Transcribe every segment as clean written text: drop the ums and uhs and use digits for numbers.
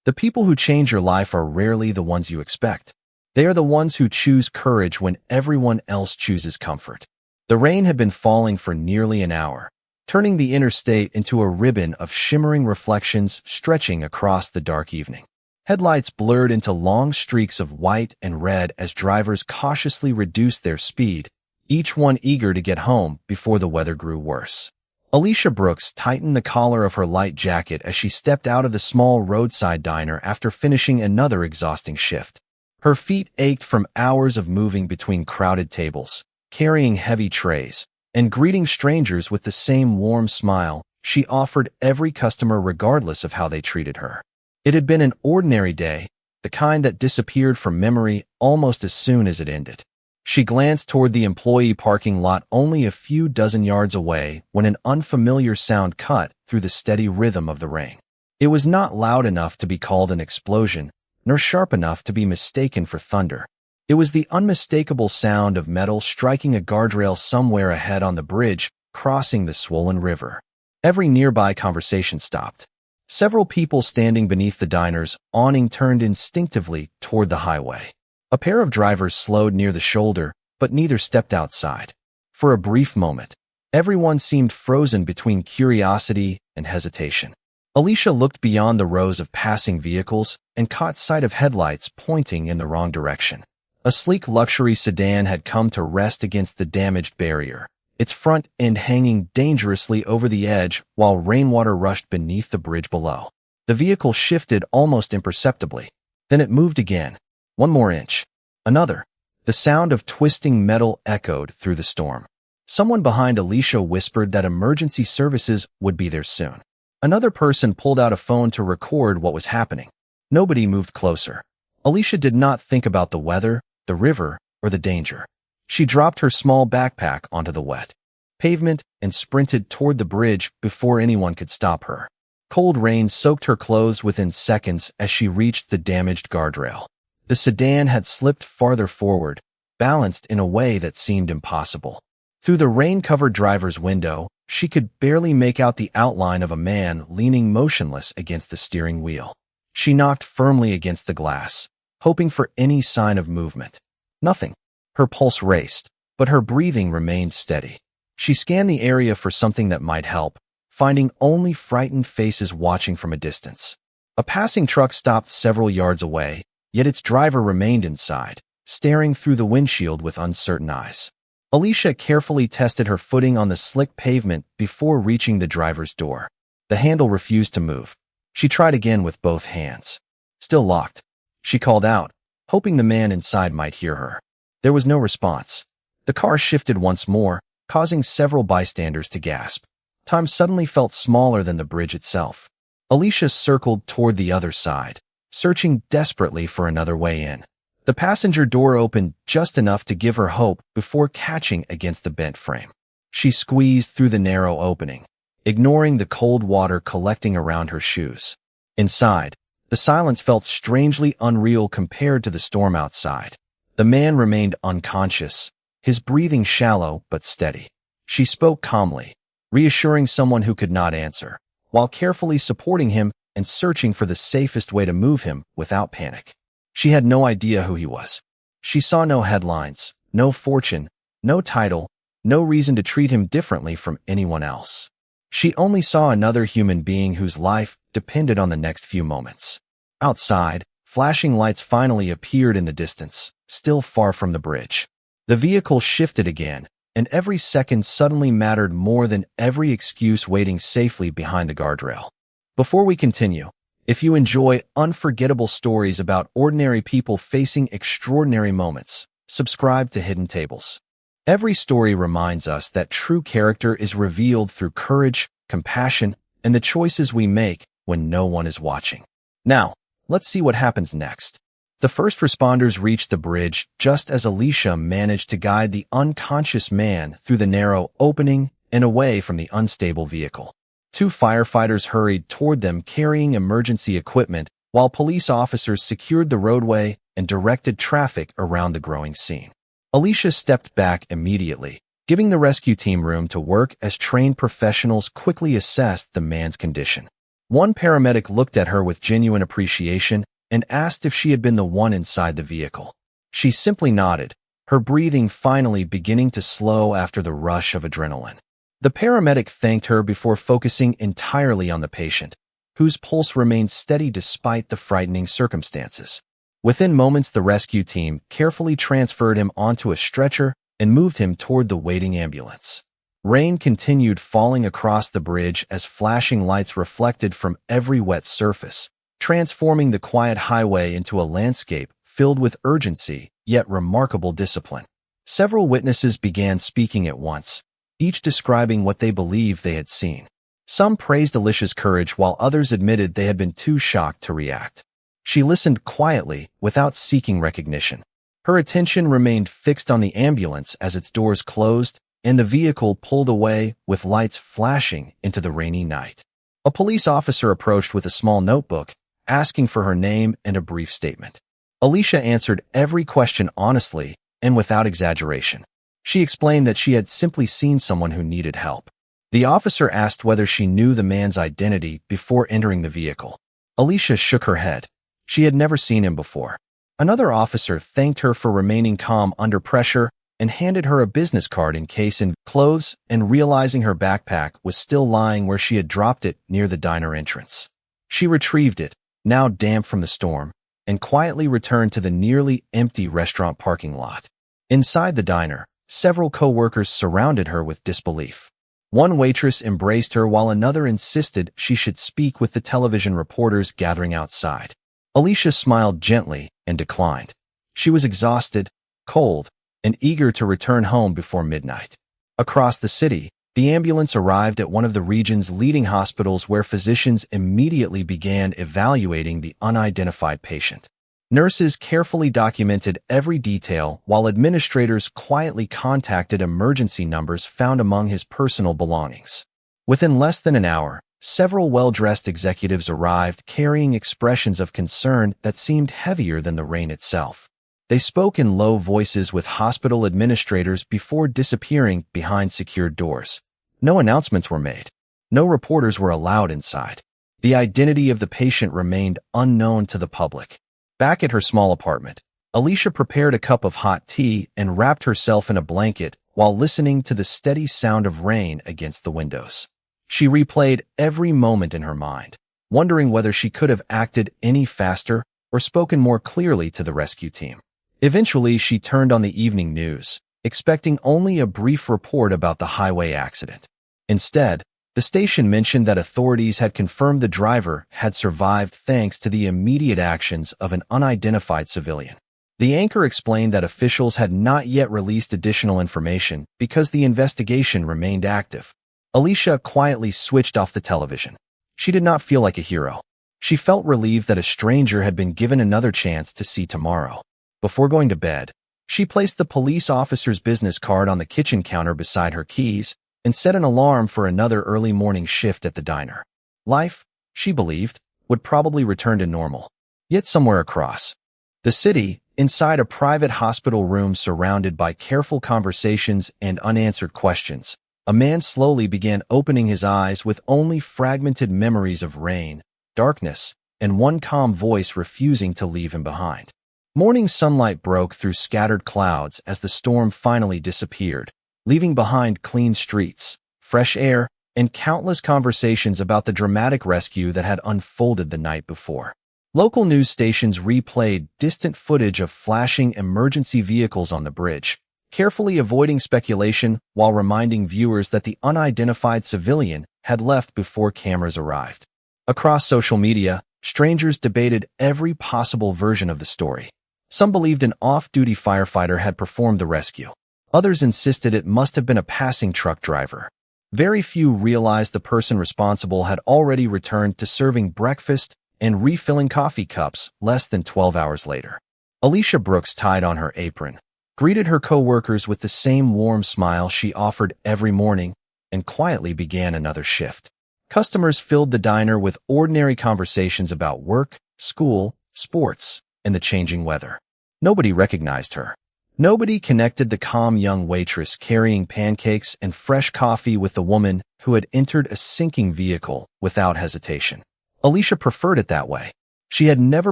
The people who change your life are rarely the ones you expect. They are the ones who choose courage when everyone else chooses comfort. The rain had been falling for nearly an hour, turning the interstate into a ribbon of shimmering reflections stretching across the dark evening. Headlights blurred into long streaks of white and red as drivers cautiously reduced their speed, each one eager to get home before the weather grew worse. Alicia Brooks tightened the collar of her light jacket as she stepped out of the small roadside diner after finishing another exhausting shift. Her feet ached from hours of moving between crowded tables, carrying heavy trays, and greeting strangers with the same warm smile she offered every customer regardless of how they treated her. It had been an ordinary day, the kind that disappeared from memory almost as soon as it ended. She glanced toward the employee parking lot only a few dozen yards away when an unfamiliar sound cut through the steady rhythm of the rain. It was not loud enough to be called an explosion, nor sharp enough to be mistaken for thunder. It was the unmistakable sound of metal striking a guardrail somewhere ahead on the bridge, crossing the swollen river. Every nearby conversation stopped. Several people standing beneath the diner's awning turned instinctively toward the highway. A pair of drivers slowed near the shoulder, but neither stepped outside. For a brief moment, everyone seemed frozen between curiosity and hesitation. Alicia looked beyond the rows of passing vehicles and caught sight of headlights pointing in the wrong direction. A sleek luxury sedan had come to rest against the damaged barrier, its front end hanging dangerously over the edge while rainwater rushed beneath the bridge below. The vehicle shifted almost imperceptibly. Then it moved again. One more inch. Another. The sound of twisting metal echoed through the storm. Someone behind Alicia whispered that emergency services would be there soon. Another person pulled out a phone to record what was happening. Nobody moved closer. Alicia did not think about the weather, the river, or the danger. She dropped her small backpack onto the wet pavement and sprinted toward the bridge before anyone could stop her. Cold rain soaked her clothes within seconds as she reached the damaged guardrail. The sedan had slipped farther forward, balanced in a way that seemed impossible. Through the rain-covered driver's window, she could barely make out the outline of a man leaning motionless against the steering wheel. She knocked firmly against the glass, hoping for any sign of movement. Nothing. Her pulse raced, but her breathing remained steady. She scanned the area for something that might help, finding only frightened faces watching from a distance. A passing truck stopped several yards away, yet its driver remained inside, staring through the windshield with uncertain eyes. Alicia carefully tested her footing on the slick pavement before reaching the driver's door. The handle refused to move. She tried again with both hands. Still locked. She called out, hoping the man inside might hear her. There was no response. The car shifted once more, causing several bystanders to gasp. Time suddenly felt smaller than the bridge itself. Alicia circled toward the other side, searching desperately for another way in. The passenger door opened just enough to give her hope before catching against the bent frame. She squeezed through the narrow opening, ignoring the cold water collecting around her shoes. Inside, the silence felt strangely unreal compared to the storm outside. The man remained unconscious, his breathing shallow but steady. She spoke calmly, reassuring someone who could not answer, while carefully supporting him and searching for the safest way to move him without panic. She had no idea who he was. She saw no headlines, no fortune, no title, no reason to treat him differently from anyone else. She only saw another human being whose life depended on the next few moments. Outside, flashing lights finally appeared in the distance, still far from the bridge. The vehicle shifted again, and every second suddenly mattered more than every excuse waiting safely behind the guardrail. Before we continue, if you enjoy unforgettable stories about ordinary people facing extraordinary moments, subscribe to Hidden Tables. Every story reminds us that true character is revealed through courage, compassion, and the choices we make when no one is watching. Now, let's see what happens next. The first responders reached the bridge just as Alicia managed to guide the unconscious man through the narrow opening and away from the unstable vehicle. Two firefighters hurried toward them carrying emergency equipment, while police officers secured the roadway and directed traffic around the growing scene. Alicia stepped back immediately, giving the rescue team room to work as trained professionals quickly assessed the man's condition. One paramedic looked at her with genuine appreciation and asked if she had been the one inside the vehicle. She simply nodded, her breathing finally beginning to slow after the rush of adrenaline. The paramedic thanked her before focusing entirely on the patient, whose pulse remained steady despite the frightening circumstances. Within moments, the rescue team carefully transferred him onto a stretcher and moved him toward the waiting ambulance. Rain continued falling across the bridge as flashing lights reflected from every wet surface, transforming the quiet highway into a landscape filled with urgency, yet remarkable discipline. Several witnesses began speaking at once, each describing what they believed they had seen. Some praised Alicia's courage while others admitted they had been too shocked to react. She listened quietly, without seeking recognition. Her attention remained fixed on the ambulance as its doors closed and the vehicle pulled away with lights flashing into the rainy night. A police officer approached with a small notebook, asking for her name and a brief statement. Alicia answered every question honestly and without exaggeration. She explained that she had simply seen someone who needed help. The officer asked whether she knew the man's identity before entering the vehicle. Alicia shook her head. She had never seen him before. Another officer thanked her for remaining calm under pressure and handed her a business card encased in clothes, and realizing her backpack was still lying where she had dropped it near the diner entrance. She retrieved it, now damp from the storm, and quietly returned to the nearly empty restaurant parking lot. Inside the diner, several co-workers surrounded her with disbelief. One waitress embraced her while another insisted she should speak with the television reporters gathering outside. Alicia smiled gently and declined. She was exhausted, cold, and eager to return home before midnight. Across the city, the ambulance arrived at one of the region's leading hospitals where physicians immediately began evaluating the unidentified patient. Nurses carefully documented every detail while administrators quietly contacted emergency numbers found among his personal belongings. Within less than an hour, several well-dressed executives arrived carrying expressions of concern that seemed heavier than the rain itself. They spoke in low voices with hospital administrators before disappearing behind secured doors. No announcements were made. No reporters were allowed inside. The identity of the patient remained unknown to the public. Back at her small apartment, Alicia prepared a cup of hot tea and wrapped herself in a blanket while listening to the steady sound of rain against the windows. She replayed every moment in her mind, wondering whether she could have acted any faster or spoken more clearly to the rescue team. Eventually, she turned on the evening news, expecting only a brief report about the highway accident. Instead, the station mentioned that authorities had confirmed the driver had survived thanks to the immediate actions of an unidentified civilian. The anchor explained that officials had not yet released additional information because the investigation remained active. Alicia quietly switched off the television. She did not feel like a hero. She felt relieved that a stranger had been given another chance to see tomorrow. Before going to bed, she placed the police officer's business card on the kitchen counter beside her keys and set an alarm for another early morning shift at the diner. Life, she believed, would probably return to normal. Yet somewhere across the city, inside a private hospital room surrounded by careful conversations and unanswered questions, a man slowly began opening his eyes with only fragmented memories of rain, darkness, and one calm voice refusing to leave him behind. Morning sunlight broke through scattered clouds as the storm finally disappeared, leaving behind clean streets, fresh air, and countless conversations about the dramatic rescue that had unfolded the night before. Local news stations replayed distant footage of flashing emergency vehicles on the bridge, carefully avoiding speculation while reminding viewers that the unidentified civilian had left before cameras arrived. Across social media, strangers debated every possible version of the story. Some believed an off-duty firefighter had performed the rescue. Others insisted it must have been a passing truck driver. Very few realized the person responsible had already returned to serving breakfast and refilling coffee cups less than 12 hours later. Alicia Brooks tied on her apron, greeted her co-workers with the same warm smile she offered every morning, and quietly began another shift. Customers filled the diner with ordinary conversations about work, school, sports, and the changing weather. Nobody recognized her. Nobody connected the calm young waitress carrying pancakes and fresh coffee with the woman who had entered a sinking vehicle without hesitation. Alicia preferred it that way. She had never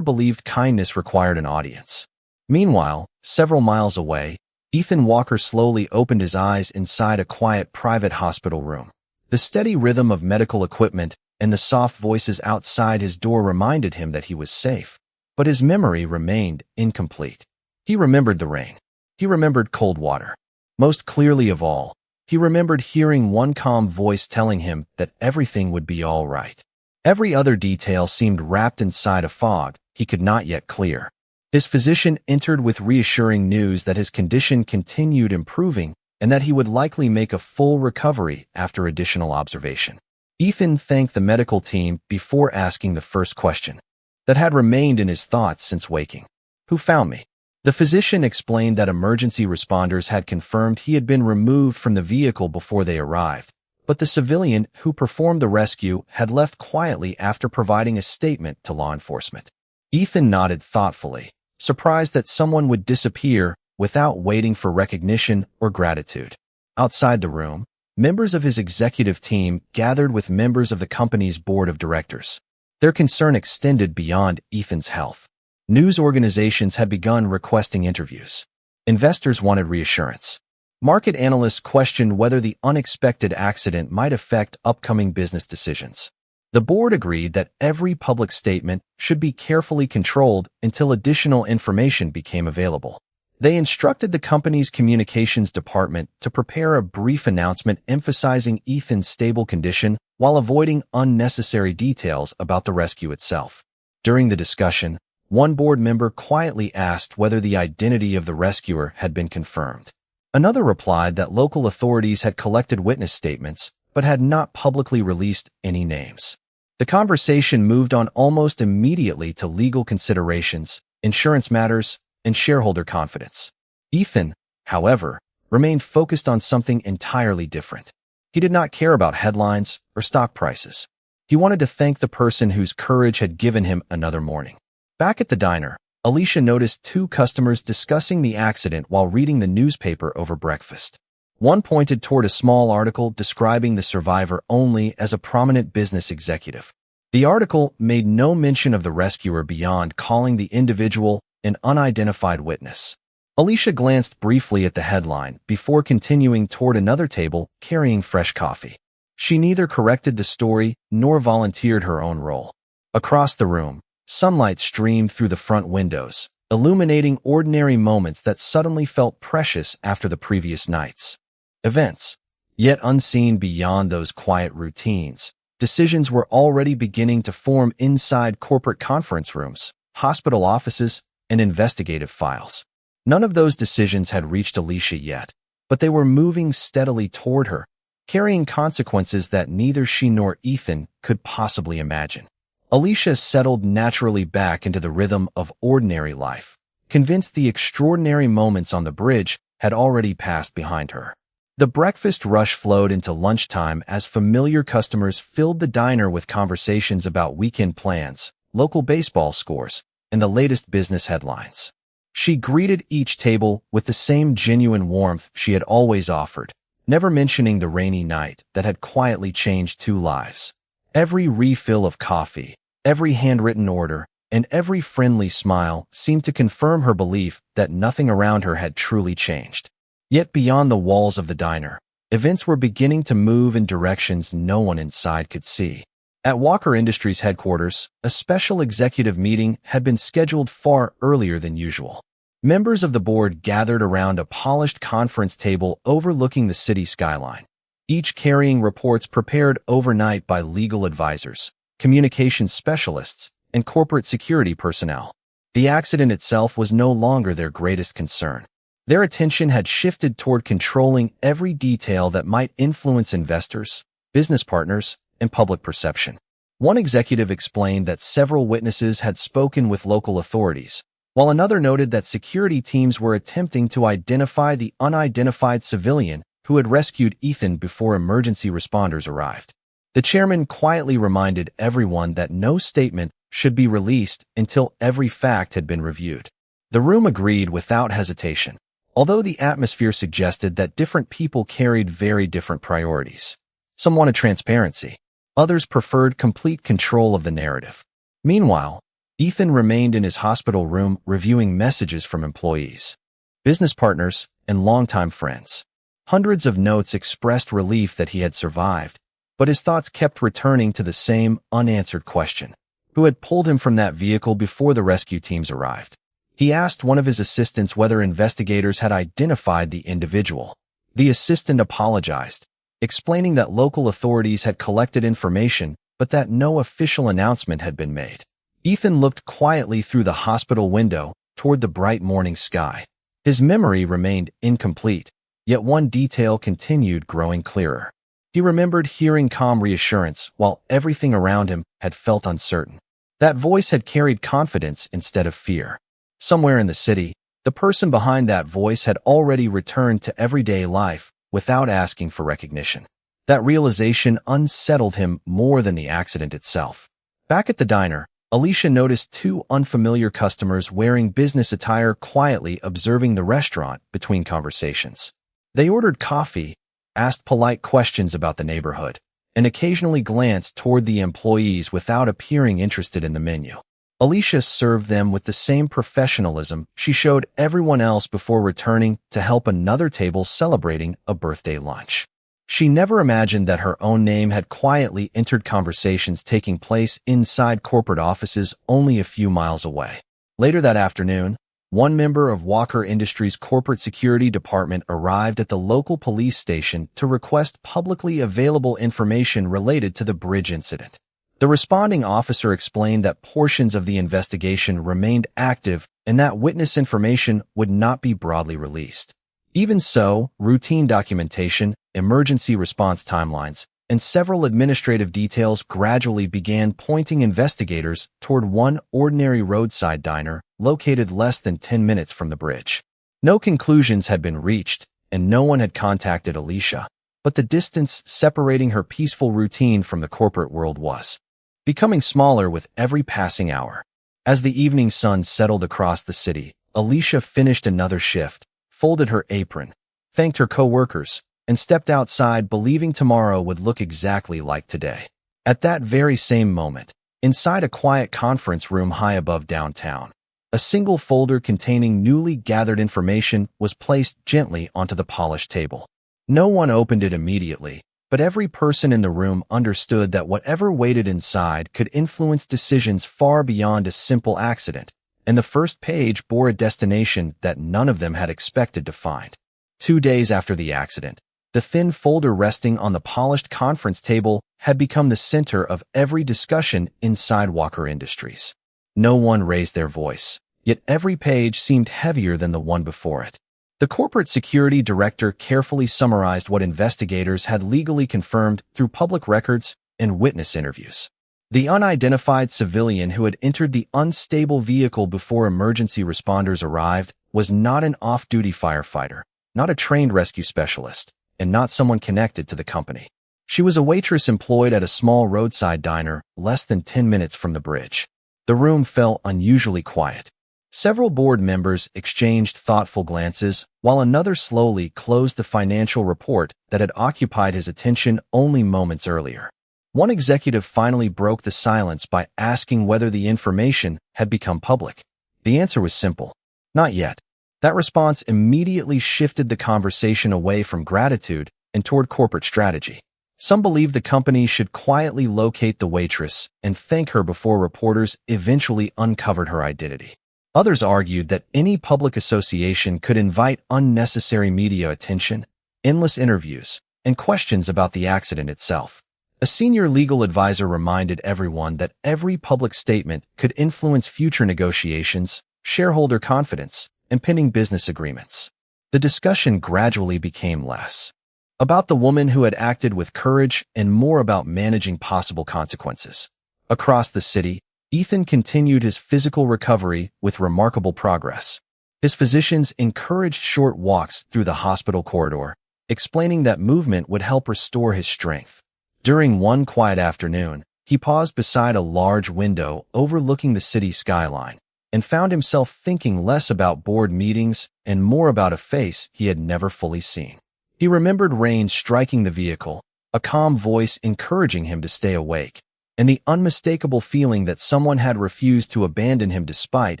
believed kindness required an audience. Meanwhile, several miles away, Ethan Walker slowly opened his eyes inside a quiet private hospital room. The steady rhythm of medical equipment and the soft voices outside his door reminded him that he was safe. But his memory remained incomplete. He remembered the rain. He remembered cold water. Most clearly of all, he remembered hearing one calm voice telling him that everything would be all right. Every other detail seemed wrapped inside a fog he could not yet clear. His physician entered with reassuring news that his condition continued improving and that he would likely make a full recovery after additional observation. Ethan thanked the medical team before asking the first question that had remained in his thoughts since waking. "Who found me?" The physician explained that emergency responders had confirmed he had been removed from the vehicle before they arrived, but the civilian who performed the rescue had left quietly after providing a statement to law enforcement. Ethan nodded thoughtfully, surprised that someone would disappear without waiting for recognition or gratitude. Outside the room, members of his executive team gathered with members of the company's board of directors. Their concern extended beyond Ethan's health. News organizations had begun requesting interviews. Investors wanted reassurance. Market analysts questioned whether the unexpected accident might affect upcoming business decisions. The board agreed that every public statement should be carefully controlled until additional information became available. They instructed the company's communications department to prepare a brief announcement emphasizing Ethan's stable condition while avoiding unnecessary details about the rescue itself. During the discussion, one board member quietly asked whether the identity of the rescuer had been confirmed. Another replied that local authorities had collected witness statements but had not publicly released any names. The conversation moved on almost immediately to legal considerations, insurance matters, and shareholder confidence. Ethan, however, remained focused on something entirely different. He did not care about headlines or stock prices. He wanted to thank the person whose courage had given him another morning. Back at the diner, Alicia noticed two customers discussing the accident while reading the newspaper over breakfast. One pointed toward a small article describing the survivor only as a prominent business executive. The article made no mention of the rescuer beyond calling the individual an unidentified witness. Alicia glanced briefly at the headline before continuing toward another table carrying fresh coffee. She neither corrected the story nor volunteered her own role. Across the room, sunlight streamed through the front windows, illuminating ordinary moments that suddenly felt precious after the previous night's events. Yet unseen beyond those quiet routines, decisions were already beginning to form inside corporate conference rooms, hospital offices, and investigative files. None of those decisions had reached Alicia yet, but they were moving steadily toward her, carrying consequences that neither she nor Ethan could possibly imagine. Alicia settled naturally back into the rhythm of ordinary life, convinced the extraordinary moments on the bridge had already passed behind her. The breakfast rush flowed into lunchtime as familiar customers filled the diner with conversations about weekend plans, local baseball scores, and the latest business headlines. She greeted each table with the same genuine warmth she had always offered, never mentioning the rainy night that had quietly changed two lives. Every refill of coffee, every handwritten order, and every friendly smile seemed to confirm her belief that nothing around her had truly changed. Yet beyond the walls of the diner, events were beginning to move in directions no one inside could see. At Walker Industries headquarters, a special executive meeting had been scheduled far earlier than usual. Members of the board gathered around a polished conference table overlooking the city skyline, each carrying reports prepared overnight by legal advisors, communications specialists, and corporate security personnel. The accident itself was no longer their greatest concern. Their attention had shifted toward controlling every detail that might influence investors, business partners, and public perception. One executive explained that several witnesses had spoken with local authorities, while another noted that security teams were attempting to identify the unidentified civilian who had rescued Ethan before emergency responders arrived. The chairman quietly reminded everyone that no statement should be released until every fact had been reviewed. The room agreed without hesitation, although the atmosphere suggested that different people carried very different priorities. Some wanted transparency. Others preferred complete control of the narrative. Meanwhile, Ethan remained in his hospital room reviewing messages from employees, business partners, and longtime friends. Hundreds of notes expressed relief that he had survived, but his thoughts kept returning to the same unanswered question: who had pulled him from that vehicle before the rescue teams arrived? He asked one of his assistants whether investigators had identified the individual. The assistant apologized, explaining that local authorities had collected information but that no official announcement had been made. Ethan looked quietly through the hospital window toward the bright morning sky. His memory remained incomplete, yet one detail continued growing clearer. He remembered hearing calm reassurance while everything around him had felt uncertain. That voice had carried confidence instead of fear. Somewhere in the city, the person behind that voice had already returned to everyday life without asking for recognition. That realization unsettled him more than the accident itself. Back at the diner, Alicia noticed two unfamiliar customers wearing business attire quietly observing the restaurant between conversations. They ordered coffee, asked polite questions about the neighborhood, and occasionally glanced toward the employees without appearing interested in the menu. Alicia served them with the same professionalism she showed everyone else before returning to help another table celebrating a birthday lunch. She never imagined that her own name had quietly entered conversations taking place inside corporate offices only a few miles away. Later that afternoon, one member of Walker Industries' corporate security department arrived at the local police station to request publicly available information related to the bridge incident. The responding officer explained that portions of the investigation remained active and that witness information would not be broadly released. Even so, routine documentation, emergency response timelines, and several administrative details gradually began pointing investigators toward one ordinary roadside diner located less than 10 minutes from the bridge. No conclusions had been reached, and no one had contacted Alicia, but the distance separating her peaceful routine from the corporate world was becoming smaller with every passing hour. As the evening sun settled across the city, Alicia finished another shift, folded her apron, thanked her co-workers, and stepped outside believing tomorrow would look exactly like today. At that very same moment, inside a quiet conference room high above downtown, a single folder containing newly gathered information was placed gently onto the polished table. No one opened it immediately, but every person in the room understood that whatever waited inside could influence decisions far beyond a simple accident, and the first page bore a destination that none of them had expected to find. 2 days after the accident, the thin folder resting on the polished conference table had become the center of every discussion inside Walker Industries. No one raised their voice, yet every page seemed heavier than the one before it. The corporate security director carefully summarized what investigators had legally confirmed through public records and witness interviews. The unidentified civilian who had entered the unstable vehicle before emergency responders arrived was not an off-duty firefighter, not a trained rescue specialist, and not someone connected to the company. She was a waitress employed at a small roadside diner less than 10 minutes from the bridge. The room felt unusually quiet. Several board members exchanged thoughtful glances, while another slowly closed the financial report that had occupied his attention only moments earlier. One executive finally broke the silence by asking whether the information had become public. The answer was simple: not yet. That response immediately shifted the conversation away from gratitude and toward corporate strategy. Some believed the company should quietly locate the waitress and thank her before reporters eventually uncovered her identity. Others argued that any public association could invite unnecessary media attention, endless interviews, and questions about the accident itself. A senior legal advisor reminded everyone that every public statement could influence future negotiations, shareholder confidence, and pending business agreements. The discussion gradually became less about the woman who had acted with courage and more about managing possible consequences. Across the city, Ethan continued his physical recovery with remarkable progress. His physicians encouraged short walks through the hospital corridor, explaining that movement would help restore his strength. During one quiet afternoon, he paused beside a large window overlooking the city skyline and found himself thinking less about board meetings and more about a face he had never fully seen. He remembered rain striking the vehicle, a calm voice encouraging him to stay awake, and the unmistakable feeling that someone had refused to abandon him despite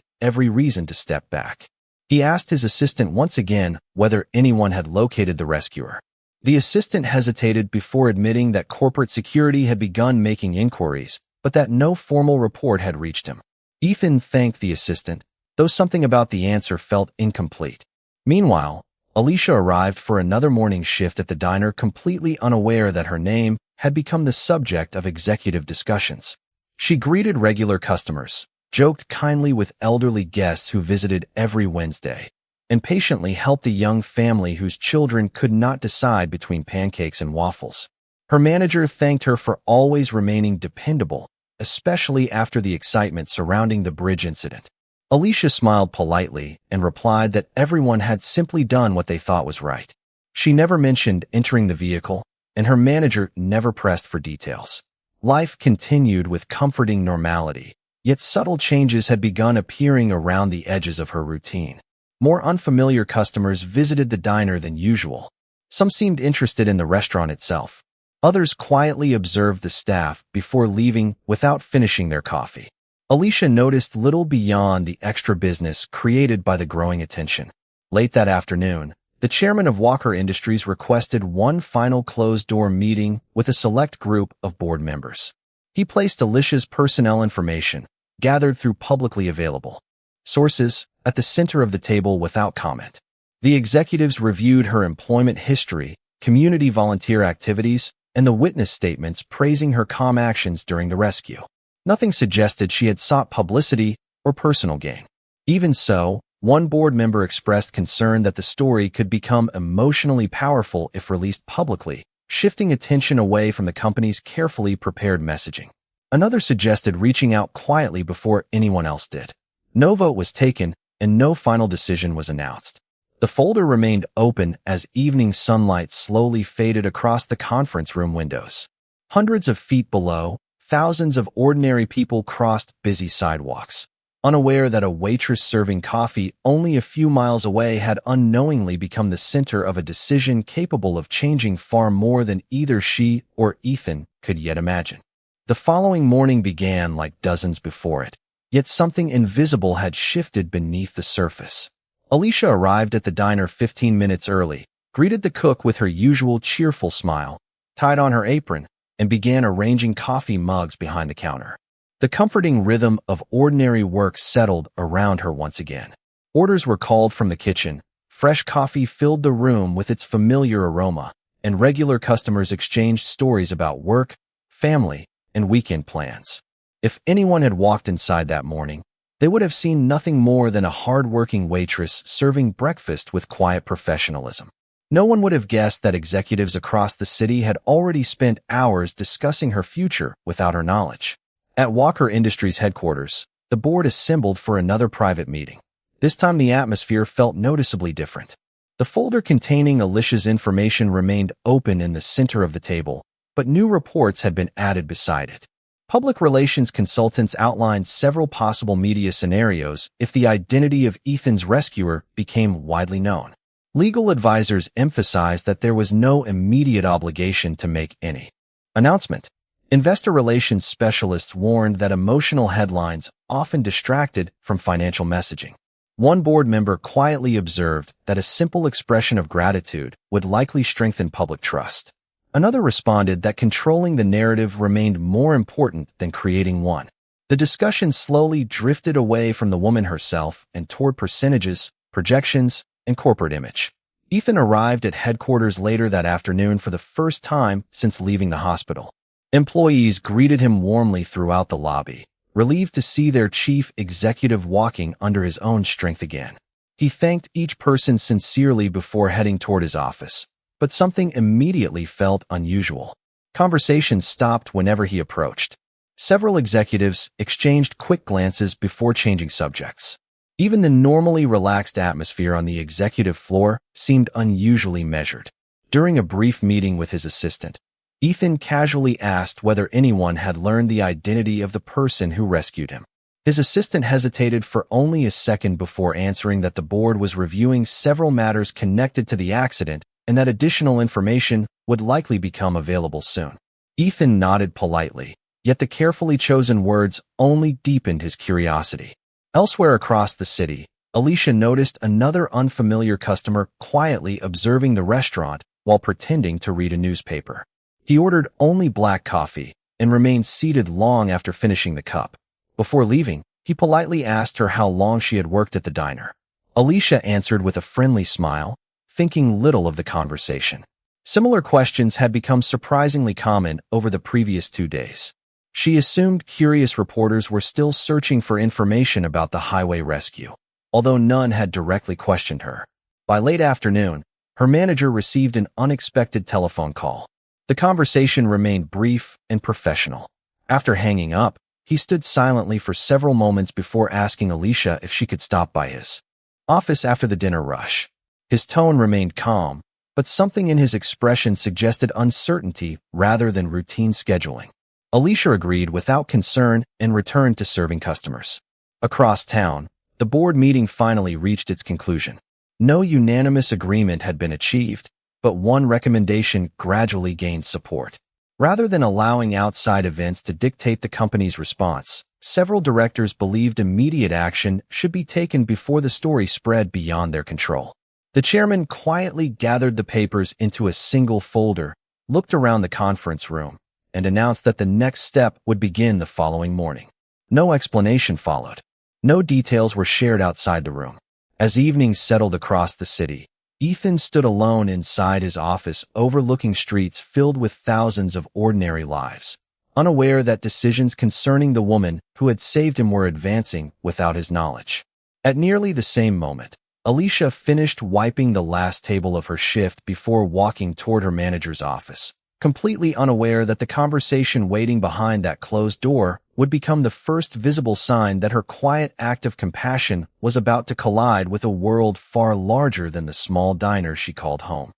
every reason to step back. He asked his assistant once again whether anyone had located the rescuer. The assistant hesitated before admitting that corporate security had begun making inquiries, but that no formal report had reached him. Ethan thanked the assistant, though something about the answer felt incomplete. Meanwhile, Alicia arrived for another morning shift at the diner, completely unaware that her name had become the subject of executive discussions. She greeted regular customers, joked kindly with elderly guests who visited every Wednesday, and patiently helped a young family whose children could not decide between pancakes and waffles. Her manager thanked her for always remaining dependable, especially after the excitement surrounding the bridge incident. Alicia smiled politely and replied that everyone had simply done what they thought was right. She never mentioned entering the vehicle, and her manager never pressed for details. Life continued with comforting normality, yet subtle changes had begun appearing around the edges of her routine. More unfamiliar customers visited the diner than usual. Some seemed interested in the restaurant itself. Others quietly observed the staff before leaving without finishing their coffee. Alicia noticed little beyond the extra business created by the growing attention. Late that afternoon, the chairman of Walker Industries requested one final closed-door meeting with a select group of board members. He placed Alicia's personnel information, gathered through publicly available sources, at the center of the table without comment. The executives reviewed her employment history, community volunteer activities, and the witness statements praising her calm actions during the rescue. Nothing suggested she had sought publicity or personal gain. Even so, one board member expressed concern that the story could become emotionally powerful if released publicly, shifting attention away from the company's carefully prepared messaging. Another suggested reaching out quietly before anyone else did. No vote was taken, and no final decision was announced. The folder remained open as evening sunlight slowly faded across the conference room windows. Hundreds of feet below, thousands of ordinary people crossed busy sidewalks, unaware that a waitress serving coffee only a few miles away had unknowingly become the center of a decision capable of changing far more than either she or Ethan could yet imagine. The following morning began like dozens before it, yet something invisible had shifted beneath the surface. Alicia arrived at the diner 15 minutes early, greeted the cook with her usual cheerful smile, tied on her apron, and began arranging coffee mugs behind the counter. The comforting rhythm of ordinary work settled around her once again. Orders were called from the kitchen, fresh coffee filled the room with its familiar aroma, and regular customers exchanged stories about work, family, and weekend plans. If anyone had walked inside that morning, they would have seen nothing more than a hard-working waitress serving breakfast with quiet professionalism. No one would have guessed that executives across the city had already spent hours discussing her future without her knowledge. At Walker Industries headquarters, the board assembled for another private meeting. This time the atmosphere felt noticeably different. The folder containing Alicia's information remained open in the center of the table, but new reports had been added beside it. Public relations consultants outlined several possible media scenarios if the identity of Ethan's rescuer became widely known. Legal advisors emphasized that there was no immediate obligation to make any announcement. Investor relations specialists warned that emotional headlines often distracted from financial messaging. One board member quietly observed that a simple expression of gratitude would likely strengthen public trust. Another responded that controlling the narrative remained more important than creating one. The discussion slowly drifted away from the woman herself and toward percentages, projections, and corporate image. Ethan arrived at headquarters later that afternoon for the first time since leaving the hospital. Employees greeted him warmly throughout the lobby, relieved to see their chief executive walking under his own strength again. He thanked each person sincerely before heading toward his office, but something immediately felt unusual. Conversations stopped whenever he approached. Several executives exchanged quick glances before changing subjects. Even the normally relaxed atmosphere on the executive floor seemed unusually measured. During a brief meeting with his assistant, Ethan casually asked whether anyone had learned the identity of the person who rescued him. His assistant hesitated for only a second before answering that the board was reviewing several matters connected to the accident and that additional information would likely become available soon. Ethan nodded politely, yet the carefully chosen words only deepened his curiosity. Elsewhere across the city, Alicia noticed another unfamiliar customer quietly observing the restaurant while pretending to read a newspaper. He ordered only black coffee and remained seated long after finishing the cup. Before leaving, he politely asked her how long she had worked at the diner. Alicia answered with a friendly smile, thinking little of the conversation. Similar questions had become surprisingly common over the previous 2 days. She assumed curious reporters were still searching for information about the highway rescue, although none had directly questioned her. By late afternoon, her manager received an unexpected telephone call. The conversation remained brief and professional. After hanging up, he stood silently for several moments before asking Alicia if she could stop by his office after the dinner rush. His tone remained calm, but something in his expression suggested uncertainty rather than routine scheduling. Alicia agreed without concern and returned to serving customers. Across town, the board meeting finally reached its conclusion. No unanimous agreement had been achieved, but one recommendation gradually gained support. Rather than allowing outside events to dictate the company's response, several directors believed immediate action should be taken before the story spread beyond their control. The chairman quietly gathered the papers into a single folder, looked around the conference room, and announced that the next step would begin the following morning. No explanation followed. No details were shared outside the room. As evening settled across the city, Ethan stood alone inside his office overlooking streets filled with thousands of ordinary lives, unaware that decisions concerning the woman who had saved him were advancing without his knowledge. At nearly the same moment, Alicia finished wiping the last table of her shift before walking toward her manager's office, completely unaware that the conversation waiting behind that closed door would become the first visible sign that her quiet act of compassion was about to collide with a world far larger than the small diner she called home.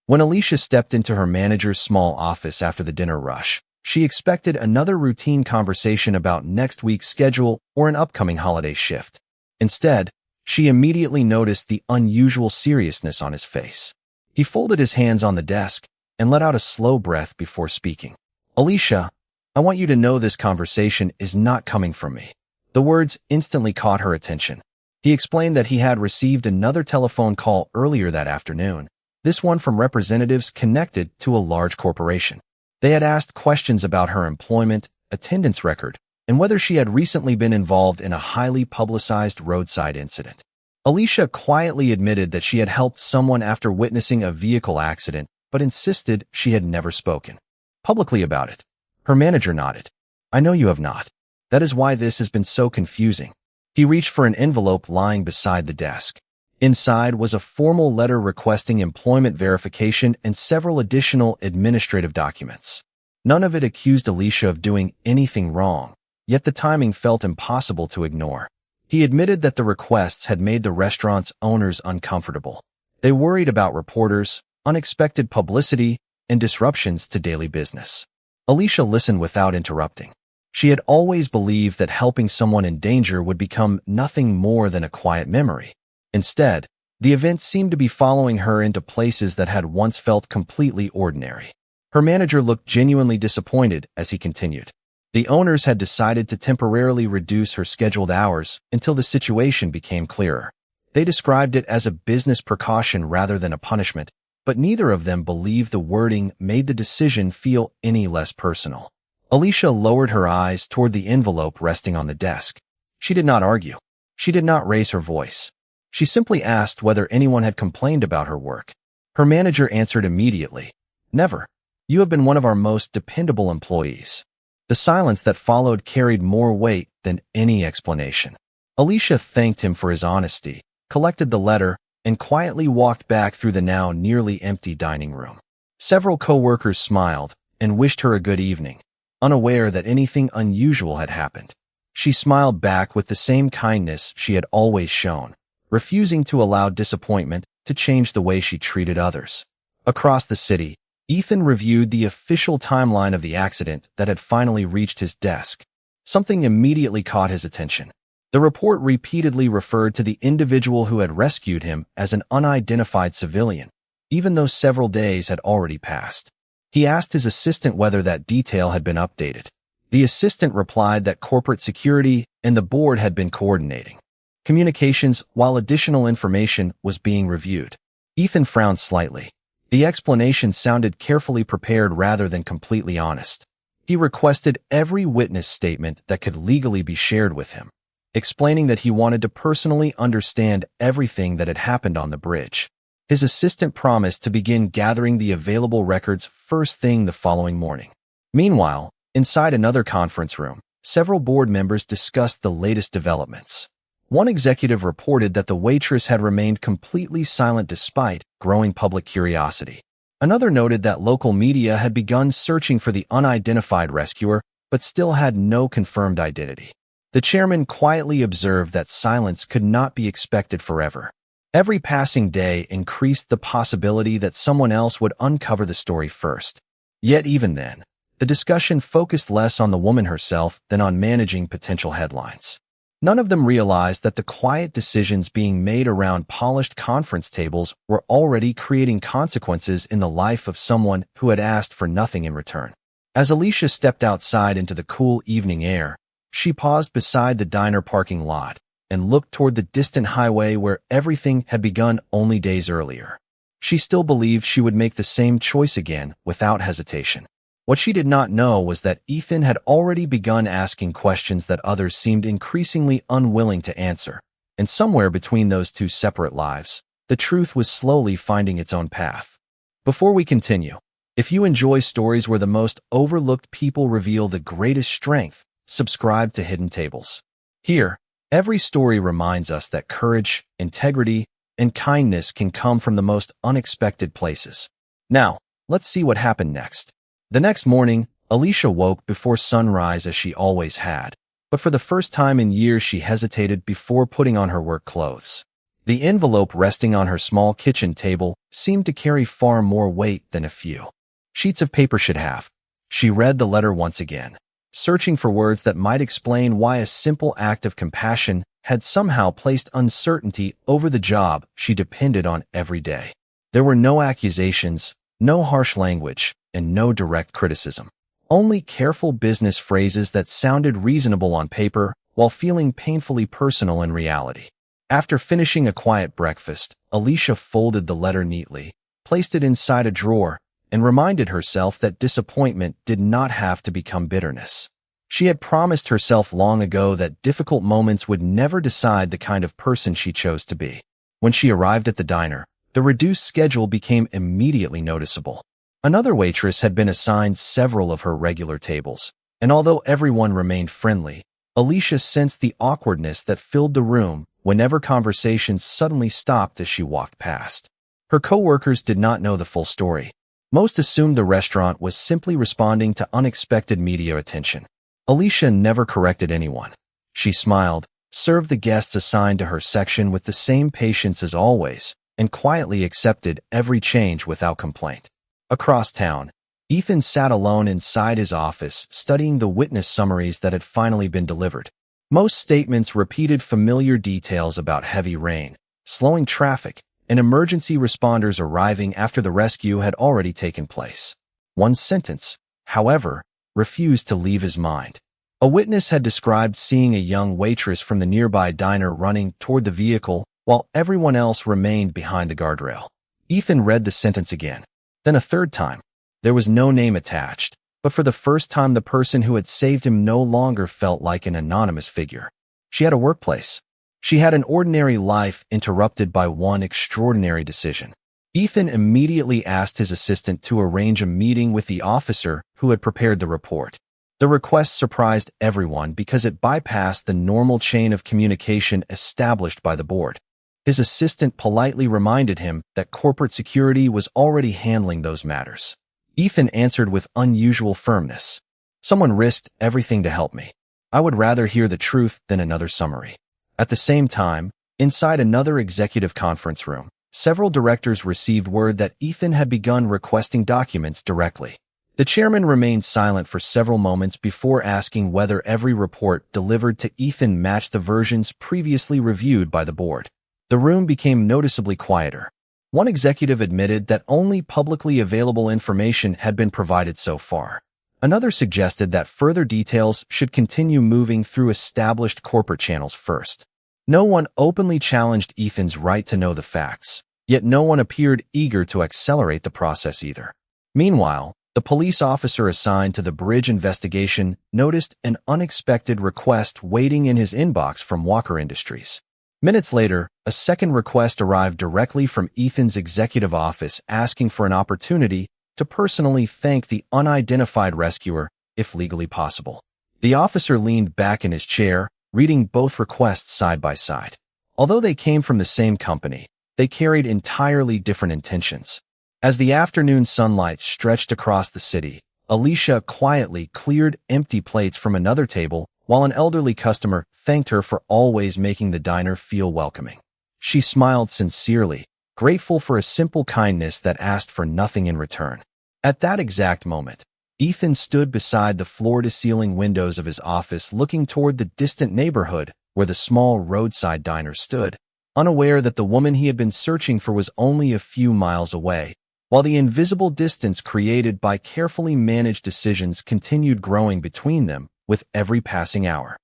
When Alicia stepped into her manager's small office after the dinner rush, she expected another routine conversation about next week's schedule or an upcoming holiday shift. Instead, she immediately noticed the unusual seriousness on his face. He folded his hands on the desk and let out a slow breath before speaking. "Alicia, I want you to know this conversation is not coming from me." The words instantly caught her attention. He explained that he had received another telephone call earlier that afternoon, this one from representatives connected to a large corporation. They had asked questions about her employment, attendance record, and whether she had recently been involved in a highly publicized roadside incident. Alicia quietly admitted that she had helped someone after witnessing a vehicle accident, but insisted she had never spoken publicly about it. Her manager nodded. "I know you have not. That is why this has been so confusing." He reached for an envelope lying beside the desk. Inside was a formal letter requesting employment verification and several additional administrative documents. None of it accused Alicia of doing anything wrong, yet the timing felt impossible to ignore. He admitted that the requests had made the restaurant's owners uncomfortable. They worried about reporters, unexpected publicity, and disruptions to daily business. Alicia listened without interrupting. She had always believed that helping someone in danger would become nothing more than a quiet memory. Instead, the events seemed to be following her into places that had once felt completely ordinary. Her manager looked genuinely disappointed as he continued. The owners had decided to temporarily reduce her scheduled hours until the situation became clearer. They described it as a business precaution rather than a punishment, but neither of them believed the wording made the decision feel any less personal. Alicia lowered her eyes toward the envelope resting on the desk. She did not argue. She did not raise her voice. She simply asked whether anyone had complained about her work. Her manager answered immediately, "Never. You have been one of our most dependable employees." The silence that followed carried more weight than any explanation. Alicia thanked him for his honesty, collected the letter, and quietly walked back through the now nearly empty dining room. Several co-workers smiled and wished her a good evening, unaware that anything unusual had happened. She smiled back with the same kindness she had always shown, refusing to allow disappointment to change the way she treated others. Across the city, Ethan reviewed the official timeline of the accident that had finally reached his desk. Something immediately caught his attention. The report repeatedly referred to the individual who had rescued him as an unidentified civilian. even though several days had already passed. He asked his assistant whether that detail had been updated. The assistant replied that corporate security and the board had been coordinating communications while additional information was being reviewed. Ethan frowned slightly. The explanation sounded carefully prepared rather than completely honest. He requested every witness statement that could legally be shared with him, explaining that he wanted to personally understand everything that had happened on the bridge. His assistant promised to begin gathering the available records first thing the following morning. Meanwhile, inside another conference room, several board members discussed the latest developments. One executive reported that the waitress had remained completely silent despite growing public curiosity. Another noted that local media had begun searching for the unidentified rescuer, but still had no confirmed identity. The chairman quietly observed that silence could not be expected forever. Every passing day increased the possibility that someone else would uncover the story first. Yet even then, the discussion focused less on the woman herself than on managing potential headlines. None of them realized that the quiet decisions being made around polished conference tables were already creating consequences in the life of someone who had asked for nothing in return. As Alicia stepped outside into the cool evening air, she paused beside the diner parking lot and looked toward the distant highway where everything had begun only days earlier. She still believed she would make the same choice again without hesitation. What she did not know was that Ethan had already begun asking questions that others seemed increasingly unwilling to answer, and somewhere between those two separate lives, the truth was slowly finding its own path. Before we continue, if you enjoy stories where the most overlooked people reveal the greatest strength, subscribe to Hidden Tables. Here, every story reminds us that courage, integrity, and kindness can come from the most unexpected places. Now, let's see what happened next. The next morning, Alicia woke before sunrise as she always had, but for the first time in years she hesitated before putting on her work clothes. The envelope resting on her small kitchen table seemed to carry far more weight than a few sheets of paper should have. She read the letter once again, searching for words that might explain why a simple act of compassion had somehow placed uncertainty over the job she depended on every day. There were no accusations, no harsh language, and no direct criticism. Only careful business phrases that sounded reasonable on paper while feeling painfully personal in reality. After finishing a quiet breakfast, Alicia folded the letter neatly, placed it inside a drawer, and reminded herself that disappointment did not have to become bitterness. She had promised herself long ago that difficult moments would never decide the kind of person she chose to be. When she arrived at the diner, the reduced schedule became immediately noticeable. Another waitress had been assigned several of her regular tables, and although everyone remained friendly, Alicia sensed the awkwardness that filled the room whenever conversations suddenly stopped as she walked past. Her coworkers did not know the full story. Most assumed the restaurant was simply responding to unexpected media attention. Alicia never corrected anyone. She smiled, served the guests assigned to her section with the same patience as always, and quietly accepted every change without complaint. Across town, Ethan sat alone inside his office studying the witness summaries that had finally been delivered. Most statements repeated familiar details about heavy rain, slowing traffic, and emergency responders arriving after the rescue had already taken place. One sentence, however, refused to leave his mind. A witness had described seeing a young waitress from the nearby diner running toward the vehicle while everyone else remained behind the guardrail. Ethan read the sentence again. Then a third time. There was no name attached, but for the first time the person who had saved him no longer felt like an anonymous figure. She had a workplace. She had an ordinary life interrupted by one extraordinary decision. Ethan immediately asked his assistant to arrange a meeting with the officer who had prepared the report. The request surprised everyone because it bypassed the normal chain of communication established by the board. His assistant politely reminded him that corporate security was already handling those matters. Ethan answered with unusual firmness. Someone risked everything to help me. I would rather hear the truth than another summary. At the same time, inside another executive conference room, several directors received word that Ethan had begun requesting documents directly. The chairman remained silent for several moments before asking whether every report delivered to Ethan matched the versions previously reviewed by the board. The room became noticeably quieter. One executive admitted that only publicly available information had been provided so far. Another suggested that further details should continue moving through established corporate channels first. No one openly challenged Ethan's right to know the facts, yet no one appeared eager to accelerate the process either. Meanwhile, the police officer assigned to the bridge investigation noticed an unexpected request waiting in his inbox from Walker Industries. Minutes later, a second request arrived directly from Ethan's executive office asking for an opportunity to personally thank the unidentified rescuer, if legally possible. The officer leaned back in his chair, reading both requests side by side. Although they came from the same company, they carried entirely different intentions. As the afternoon sunlight stretched across the city, Alicia quietly cleared empty plates from another table while an elderly customer thanked her for always making the diner feel welcoming. She smiled sincerely, grateful for a simple kindness that asked for nothing in return. At that exact moment, Ethan stood beside the floor-to-ceiling windows of his office looking toward the distant neighborhood where the small roadside diner stood, unaware that the woman he had been searching for was only a few miles away, while the invisible distance created by carefully managed decisions continued growing between them with every passing hour.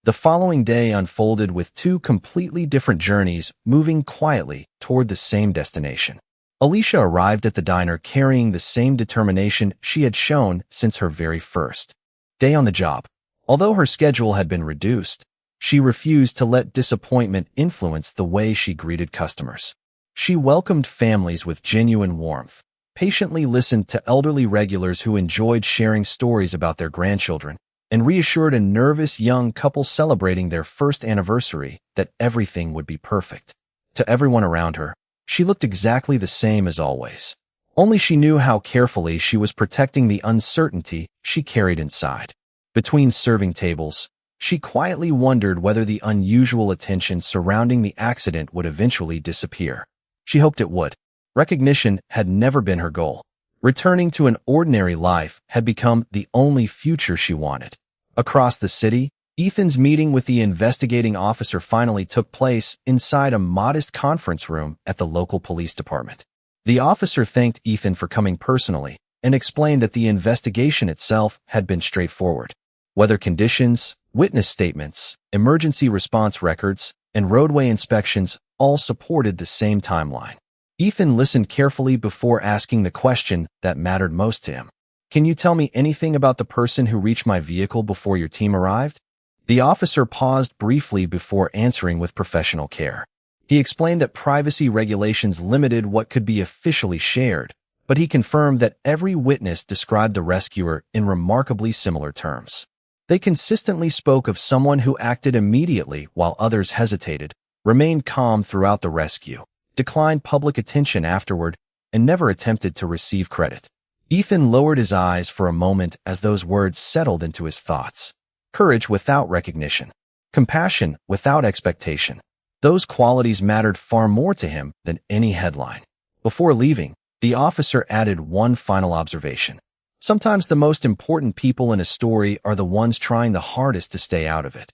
The following day unfolded with two completely different journeys moving quietly toward the same destination. Alicia arrived at the diner carrying the same determination she had shown since her very first day on the job. Although her schedule had been reduced, she refused to let disappointment influence the way she greeted customers. She welcomed families with genuine warmth, patiently listened to elderly regulars who enjoyed sharing stories about their grandchildren, and reassured a nervous young couple celebrating their first anniversary that everything would be perfect. To everyone around her, she looked exactly the same as always. Only she knew how carefully she was protecting the uncertainty she carried inside. Between serving tables, she quietly wondered whether the unusual attention surrounding the accident would eventually disappear. She hoped it would. Recognition had never been her goal. Returning to an ordinary life had become the only future she wanted. Across the city, Ethan's meeting with the investigating officer finally took place inside a modest conference room at the local police department. The officer thanked Ethan for coming personally and explained that the investigation itself had been straightforward. Weather conditions, witness statements, emergency response records, and roadway inspections all supported the same timeline. Ethan listened carefully before asking the question that mattered most to him. "Can you tell me anything about the person who reached my vehicle before your team arrived?" The officer paused briefly before answering with professional care. He explained that privacy regulations limited what could be officially shared, but he confirmed that every witness described the rescuer in remarkably similar terms. They consistently spoke of someone who acted immediately while others hesitated, remained calm throughout the rescue, declined public attention afterward, and never attempted to receive credit. Ethan lowered his eyes for a moment as those words settled into his thoughts. Courage without recognition. Compassion without expectation. Those qualities mattered far more to him than any headline. Before leaving, the officer added one final observation. Sometimes the most important people in a story are the ones trying the hardest to stay out of it.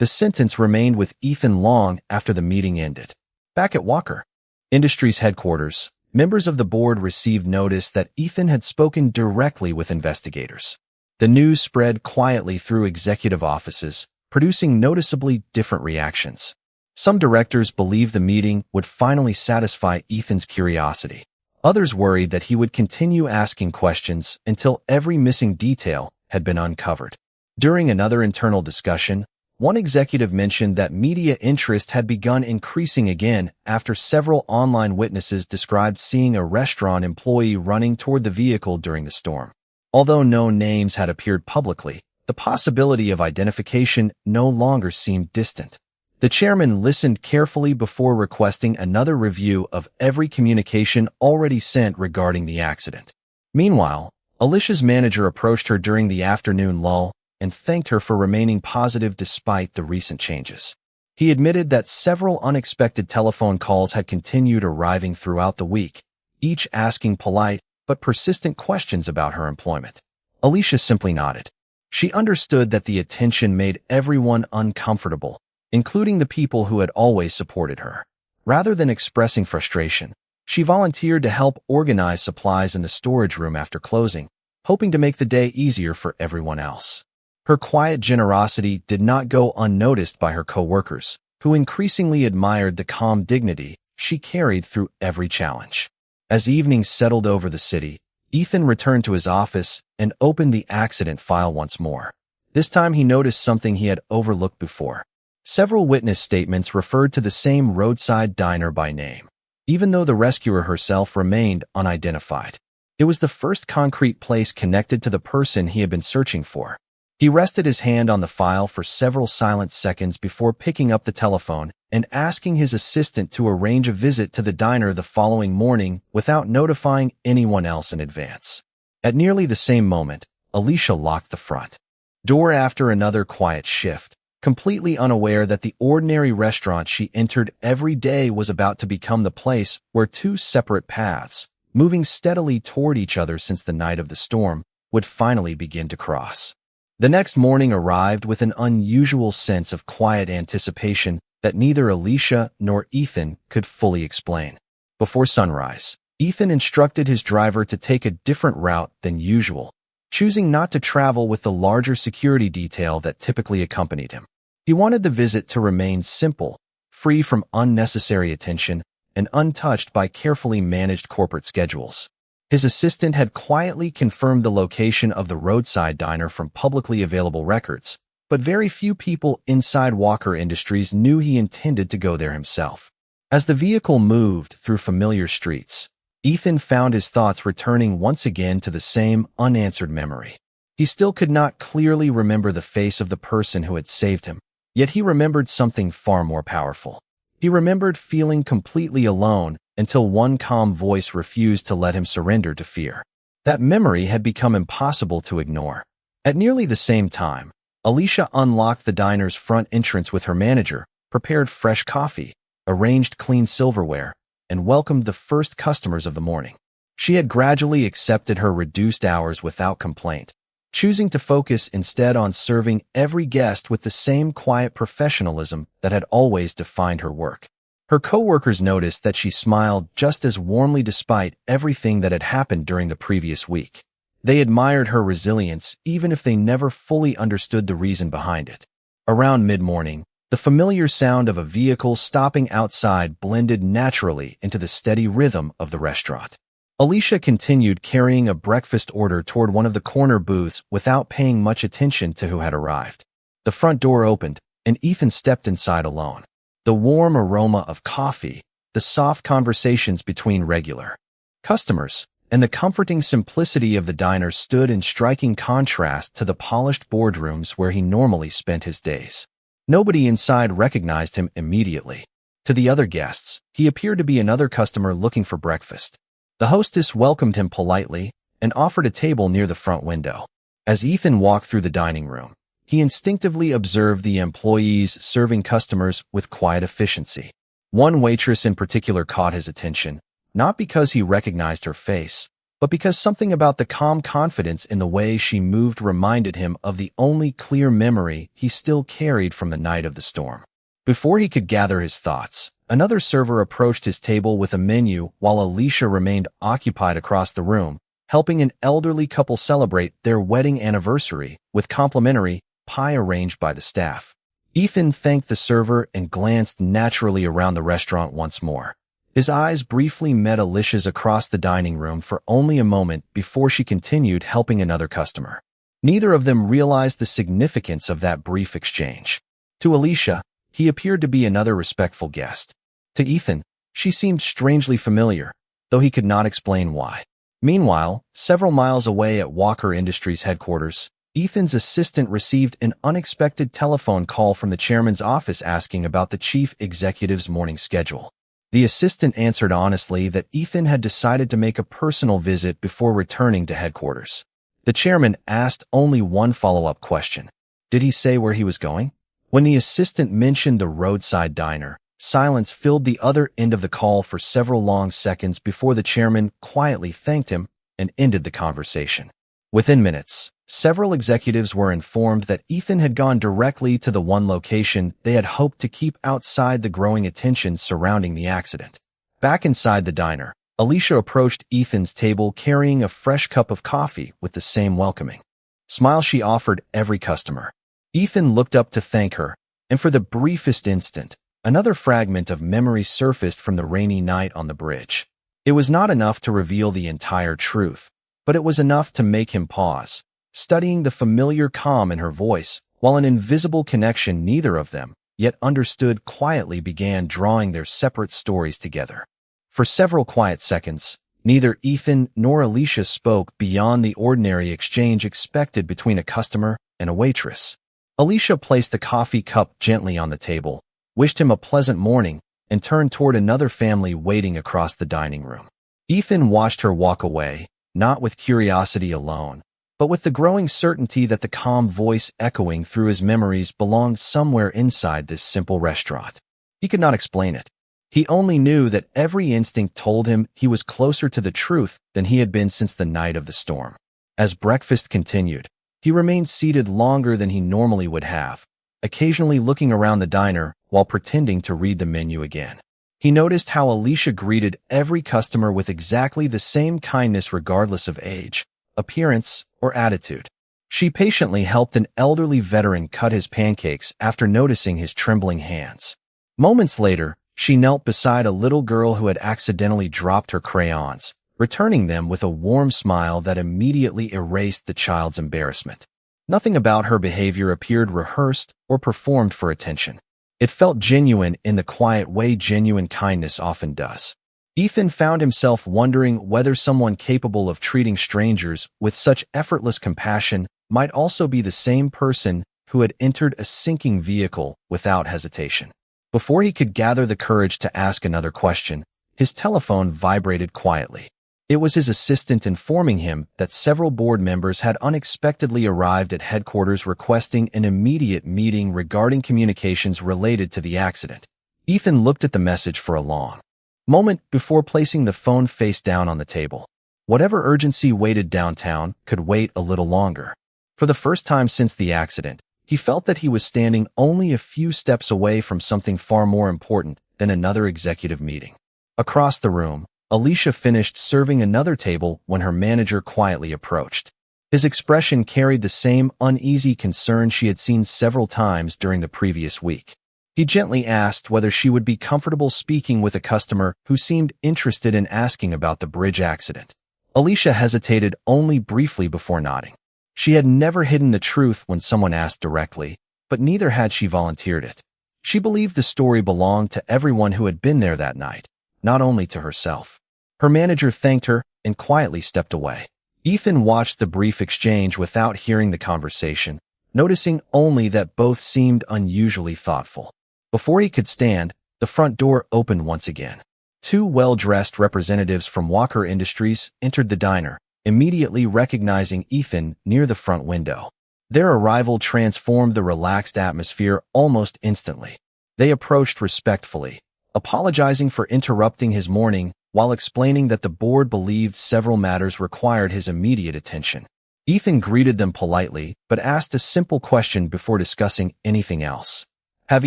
The sentence remained with Ethan long after the meeting ended. Back at Walker Industries headquarters, members of the board received notice that Ethan had spoken directly with investigators. The news spread quietly through executive offices, producing noticeably different reactions. Some directors believed the meeting would finally satisfy Ethan's curiosity. Others worried that he would continue asking questions until every missing detail had been uncovered. During another internal discussion, one executive mentioned that media interest had begun increasing again after several online witnesses described seeing a restaurant employee running toward the vehicle during the storm. Although no names had appeared publicly, the possibility of identification no longer seemed distant. The chairman listened carefully before requesting another review of every communication already sent regarding the accident. Meanwhile, Alicia's manager approached her during the afternoon lull and thanked her for remaining positive despite the recent changes. He admitted that several unexpected telephone calls had continued arriving throughout the week, each asking polite but persistent questions about her employment. Alicia simply nodded. She understood that the attention made everyone uncomfortable, including the people who had always supported her. Rather than expressing frustration, She volunteered to help organize supplies in the storage room after closing, hoping to make the day easier for everyone else. Her quiet generosity did not go unnoticed by her coworkers, who increasingly admired the calm dignity she carried through every challenge. As evening settled over the city, Ethan returned to his office and opened the accident file once more. This time he noticed something he had overlooked before. Several witness statements referred to the same roadside diner by name, even though the rescuer herself remained unidentified. It was the first concrete place connected to the person he had been searching for. He rested his hand on the file for several silent seconds before picking up the telephone and asking his assistant to arrange a visit to the diner the following morning without notifying anyone else in advance. At nearly the same moment, Alicia locked the front door after another quiet shift, completely unaware that the ordinary restaurant she entered every day was about to become the place where two separate paths, moving steadily toward each other since the night of the storm, would finally begin to cross. The next morning arrived with an unusual sense of quiet anticipation that neither Alicia nor Ethan could fully explain. Before sunrise, Ethan instructed his driver to take a different route than usual, choosing not to travel with the larger security detail that typically accompanied him. He wanted the visit to remain simple, free from unnecessary attention, and untouched by carefully managed corporate schedules. His assistant had quietly confirmed the location of the roadside diner from publicly available records, but very few people inside Walker Industries knew he intended to go there himself. As the vehicle moved through familiar streets, Ethan found his thoughts returning once again to the same unanswered memory. He still could not clearly remember the face of the person who had saved him, yet he remembered something far more powerful. He remembered feeling completely alone until one calm voice refused to let him surrender to fear. That memory had become impossible to ignore. At nearly the same time, Alicia unlocked the diner's front entrance with her manager, prepared fresh coffee, arranged clean silverware, and welcomed the first customers of the morning. She had gradually accepted her reduced hours without complaint, choosing to focus instead on serving every guest with the same quiet professionalism that had always defined her work. Her coworkers noticed that she smiled just as warmly despite everything that had happened during the previous week. They admired her resilience even if they never fully understood the reason behind it. Around mid-morning, the familiar sound of a vehicle stopping outside blended naturally into the steady rhythm of the restaurant. Alicia continued carrying a breakfast order toward one of the corner booths without paying much attention to who had arrived. The front door opened, and Ethan stepped inside alone. The warm aroma of coffee, the soft conversations between regular customers, and the comforting simplicity of the diner stood in striking contrast to the polished boardrooms where he normally spent his days. Nobody inside recognized him immediately. To the other guests, he appeared to be another customer looking for breakfast. The hostess welcomed him politely and offered a table near the front window. As Ethan walked through the dining room, he instinctively observed the employees serving customers with quiet efficiency. One waitress in particular caught his attention, not because he recognized her face, but because something about the calm confidence in the way she moved reminded him of the only clear memory he still carried from the night of the storm. Before he could gather his thoughts, another server approached his table with a menu while Alicia remained occupied across the room, helping an elderly couple celebrate their wedding anniversary with complimentary pie arranged by the staff. Ethan thanked the server and glanced naturally around the restaurant once more. His eyes briefly met Alicia's across the dining room for only a moment before she continued helping another customer. Neither of them realized the significance of that brief exchange. To Alicia, he appeared to be another respectful guest. To Ethan, she seemed strangely familiar, though he could not explain why. Meanwhile, several miles away at Walker Industries headquarters, Ethan's assistant received an unexpected telephone call from the chairman's office asking about the chief executive's morning schedule. The assistant answered honestly that Ethan had decided to make a personal visit before returning to headquarters. The chairman asked only one follow-up question. Did he say where he was going? When the assistant mentioned the roadside diner, silence filled the other end of the call for several long seconds before the chairman quietly thanked him and ended the conversation. Within minutes, several executives were informed that Ethan had gone directly to the one location they had hoped to keep outside the growing attention surrounding the accident. Back inside the diner, Alicia approached Ethan's table carrying a fresh cup of coffee with the same welcoming smile she offered every customer. Ethan looked up to thank her, and for the briefest instant, another fragment of memory surfaced from the rainy night on the bridge. It was not enough to reveal the entire truth, but it was enough to make him pause, studying the familiar calm in her voice, while an invisible connection neither of them yet understood quietly began drawing their separate stories together. For several quiet seconds, neither Ethan nor Alicia spoke beyond the ordinary exchange expected between a customer and a waitress. Alicia placed the coffee cup gently on the table, wished him a pleasant morning, and turned toward another family waiting across the dining room. Ethan watched her walk away, not with curiosity alone, but with the growing certainty that the calm voice echoing through his memories belonged somewhere inside this simple restaurant. He could not explain it. He only knew that every instinct told him he was closer to the truth than he had been since the night of the storm. As breakfast continued, he remained seated longer than he normally would have, occasionally looking around the diner while pretending to read the menu again. He noticed how Alicia greeted every customer with exactly the same kindness regardless of age, appearance, or attitude. She patiently helped an elderly veteran cut his pancakes after noticing his trembling hands. Moments later, she knelt beside a little girl who had accidentally dropped her crayons, returning them with a warm smile that immediately erased the child's embarrassment. Nothing about her behavior appeared rehearsed or performed for attention. It felt genuine in the quiet way genuine kindness often does. Ethan found himself wondering whether someone capable of treating strangers with such effortless compassion might also be the same person who had entered a sinking vehicle without hesitation. Before he could gather the courage to ask another question, his telephone vibrated quietly. It was his assistant informing him that several board members had unexpectedly arrived at headquarters requesting an immediate meeting regarding communications related to the accident. Ethan looked at the message for a long moment before placing the phone face down on the table. Whatever urgency waited downtown could wait a little longer. For the first time since the accident, he felt that he was standing only a few steps away from something far more important than another executive meeting. Across the room, Alicia finished serving another table when her manager quietly approached. His expression carried the same uneasy concern she had seen several times during the previous week. He gently asked whether she would be comfortable speaking with a customer who seemed interested in asking about the bridge accident. Alicia hesitated only briefly before nodding. She had never hidden the truth when someone asked directly, but neither had she volunteered it. She believed the story belonged to everyone who had been there that night, not only to herself. Her manager thanked her and quietly stepped away. Ethan watched the brief exchange without hearing the conversation, noticing only that both seemed unusually thoughtful. Before he could stand, the front door opened once again. Two well-dressed representatives from Walker Industries entered the diner, immediately recognizing Ethan near the front window. Their arrival transformed the relaxed atmosphere almost instantly. They approached respectfully, apologizing for interrupting his morning while explaining that the board believed several matters required his immediate attention. Ethan greeted them politely, but asked a simple question before discussing anything else. "Have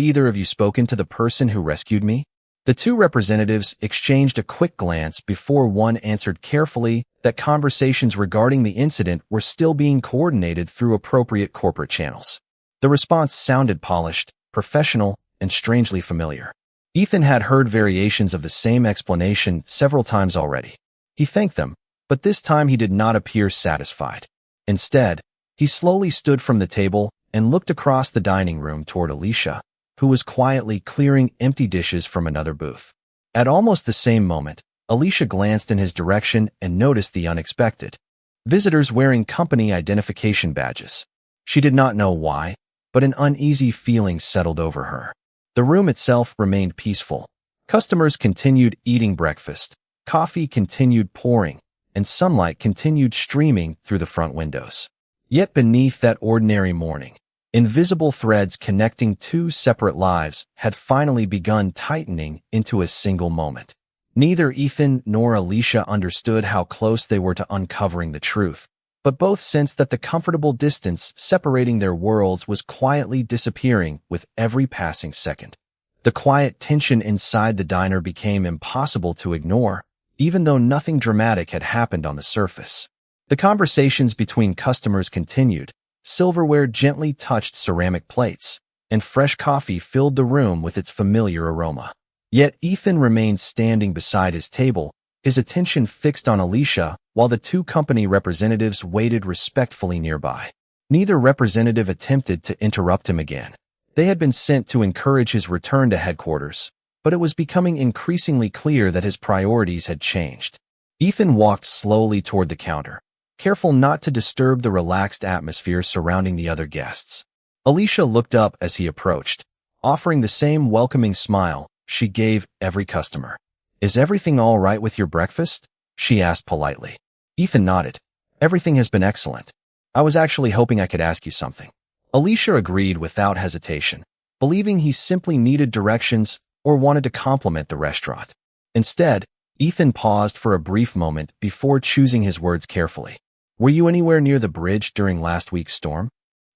either of you spoken to the person who rescued me?" The two representatives exchanged a quick glance before one answered carefully that conversations regarding the incident were still being coordinated through appropriate corporate channels. The response sounded polished, professional, and strangely familiar. Ethan had heard variations of the same explanation several times already. He thanked them, but this time he did not appear satisfied. Instead, he slowly stood from the table and looked across the dining room toward Alicia, who was quietly clearing empty dishes from another booth. At almost the same moment, Alicia glanced in his direction and noticed the unexpected. Visitors wearing company identification badges. She did not know why, but an uneasy feeling settled over her. The room itself remained peaceful. Customers continued eating breakfast, coffee continued pouring, and sunlight continued streaming through the front windows. Yet beneath that ordinary morning, invisible threads connecting two separate lives had finally begun tightening into a single moment. Neither Ethan nor Alicia understood how close they were to uncovering the truth, but both sensed that the comfortable distance separating their worlds was quietly disappearing with every passing second. The quiet tension inside the diner became impossible to ignore, even though nothing dramatic had happened on the surface. The conversations between customers continued. Silverware gently touched ceramic plates, and fresh coffee filled the room with its familiar aroma. Yet Ethan remained standing beside his table, his attention fixed on Alicia, while the two company representatives waited respectfully nearby. Neither representative attempted to interrupt him again. They had been sent to encourage his return to headquarters, but it was becoming increasingly clear that his priorities had changed. Ethan walked slowly toward the counter, careful not to disturb the relaxed atmosphere surrounding the other guests. Alicia looked up as he approached, offering the same welcoming smile she gave every customer. "Is everything all right with your breakfast?" she asked politely. Ethan nodded. "Everything has been excellent. I was actually hoping I could ask you something." Alicia agreed without hesitation, believing he simply needed directions or wanted to compliment the restaurant. Instead, Ethan paused for a brief moment before choosing his words carefully. "Were you anywhere near the bridge during last week's storm?"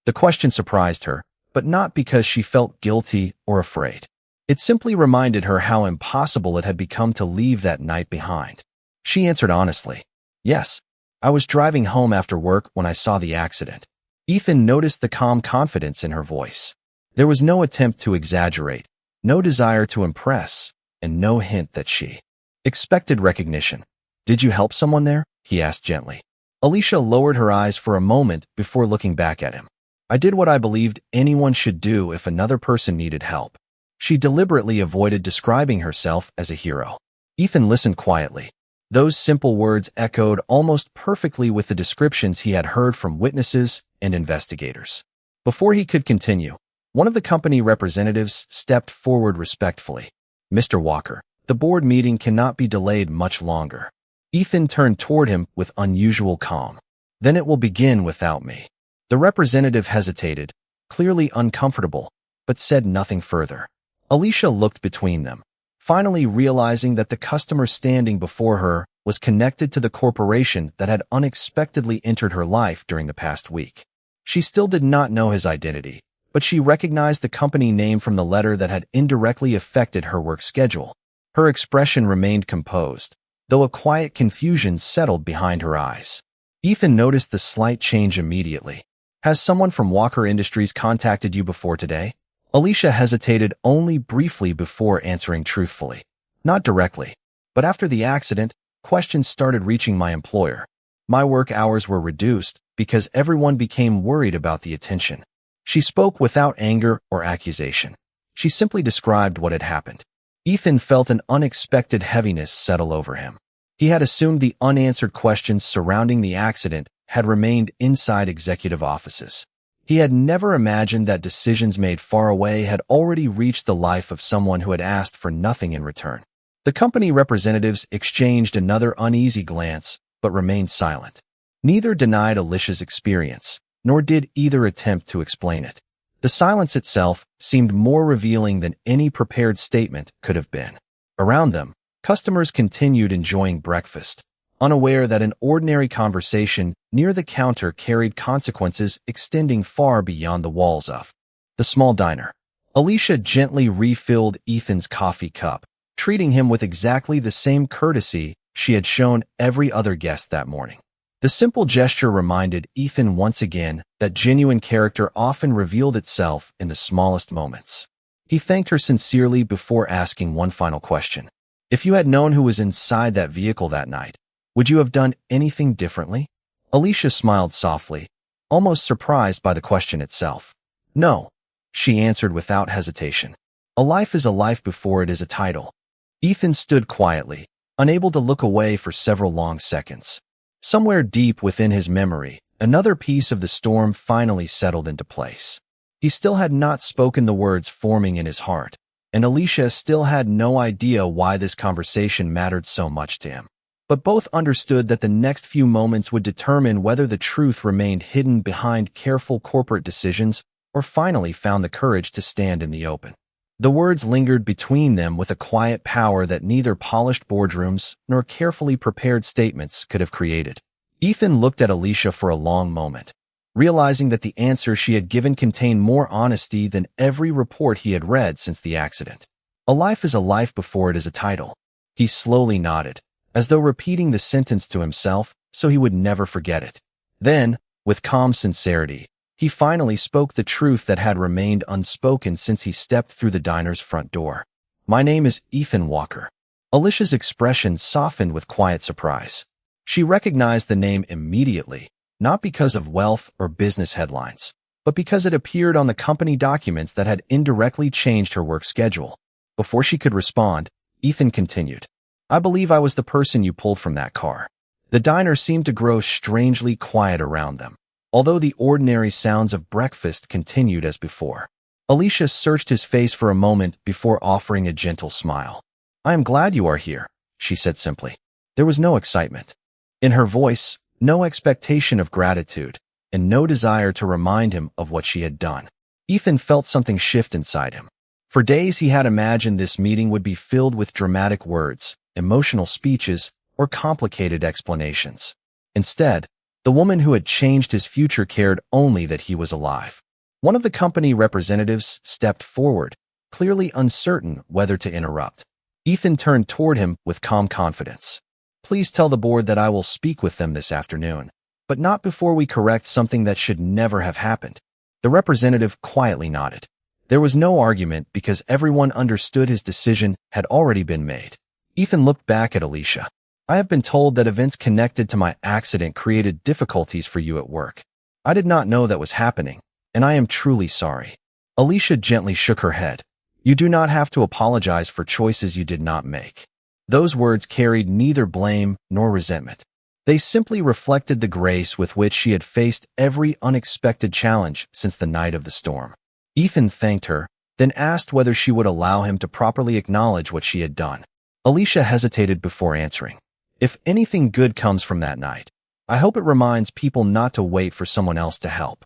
The question surprised her, but not because she felt guilty or afraid. It simply reminded her how impossible it had become to leave that night behind. She answered honestly, "Yes, I was driving home after work when I saw the accident." Ethan noticed the calm confidence in her voice. There was no attempt to exaggerate, no desire to impress, and no hint that she expected recognition. "Did you help someone there?" he asked gently. Alicia lowered her eyes for a moment before looking back at him. "I did what I believed anyone should do if another person needed help." She deliberately avoided describing herself as a hero. Ethan listened quietly. Those simple words echoed almost perfectly with the descriptions he had heard from witnesses and investigators. Before he could continue, one of the company representatives stepped forward respectfully. "Mr. Walker, the board meeting cannot be delayed much longer." Ethan turned toward him with unusual calm. "Then it will begin without me." The representative hesitated, clearly uncomfortable, but said nothing further. Alicia looked between them, finally realizing that the customer standing before her was connected to the corporation that had unexpectedly entered her life during the past week. She still did not know his identity, but she recognized the company name from the letter that had indirectly affected her work schedule. Her expression remained composed, though a quiet confusion settled behind her eyes. Ethan noticed the slight change immediately. "Has someone from Walker Industries contacted you before today?" Alicia hesitated only briefly before answering truthfully. "Not directly, but after the accident, questions started reaching my employer. My work hours were reduced because everyone became worried about the attention." She spoke without anger or accusation. She simply described what had happened. Ethan felt an unexpected heaviness settle over him. He had assumed the unanswered questions surrounding the accident had remained inside executive offices. He had never imagined that decisions made far away had already reached the life of someone who had asked for nothing in return. The company representatives exchanged another uneasy glance, but remained silent. Neither denied Alicia's experience, nor did either attempt to explain it. The silence itself seemed more revealing than any prepared statement could have been. Around them, customers continued enjoying breakfast, unaware that an ordinary conversation near the counter carried consequences extending far beyond the walls of the small diner. Alicia gently refilled Ethan's coffee cup, treating him with exactly the same courtesy she had shown every other guest that morning. The simple gesture reminded Ethan once again that genuine character often revealed itself in the smallest moments. He thanked her sincerely before asking one final question. "If you had known who was inside that vehicle that night, would you have done anything differently?" Alicia smiled softly, almost surprised by the question itself. "No," she answered without hesitation. "A life is a life before it is a title." Ethan stood quietly, unable to look away for several long seconds. Somewhere deep within his memory, another piece of the storm finally settled into place. He still had not spoken the words forming in his heart, and Alicia still had no idea why this conversation mattered so much to him. But both understood that the next few moments would determine whether the truth remained hidden behind careful corporate decisions or finally found the courage to stand in the open. The words lingered between them with a quiet power that neither polished boardrooms nor carefully prepared statements could have created. Ethan looked at Alicia for a long moment, realizing that the answer she had given contained more honesty than every report he had read since the accident. A life is a life before it is a title. He slowly nodded, as though repeating the sentence to himself so he would never forget it. Then, with calm sincerity, he finally spoke the truth that had remained unspoken since he stepped through the diner's front door. "My name is Ethan Walker." Alicia's expression softened with quiet surprise. She recognized the name immediately, not because of wealth or business headlines, but because it appeared on the company documents that had indirectly changed her work schedule. Before she could respond, Ethan continued, "I believe I was the person you pulled from that car." The diner seemed to grow strangely quiet around them, although the ordinary sounds of breakfast continued as before. Alicia searched his face for a moment before offering a gentle smile. "I am glad you are here," she said simply. There was no excitement in her voice, no expectation of gratitude, and no desire to remind him of what she had done. Ethan felt something shift inside him. For days he had imagined this meeting would be filled with dramatic words, emotional speeches, or complicated explanations. Instead, the woman who had changed his future cared only that he was alive. One of the company representatives stepped forward, clearly uncertain whether to interrupt. Ethan turned toward him with calm confidence. "Please tell the board that I will speak with them this afternoon, but not before we correct something that should never have happened." The representative quietly nodded. There was no argument because everyone understood his decision had already been made. Ethan looked back at Alicia. "I have been told that events connected to my accident created difficulties for you at work. I did not know that was happening, and I am truly sorry." Alicia gently shook her head. "You do not have to apologize for choices you did not make." Those words carried neither blame nor resentment. They simply reflected the grace with which she had faced every unexpected challenge since the night of the storm. Ethan thanked her, then asked whether she would allow him to properly acknowledge what she had done. Alicia hesitated before answering. "If anything good comes from that night, I hope it reminds people not to wait for someone else to help."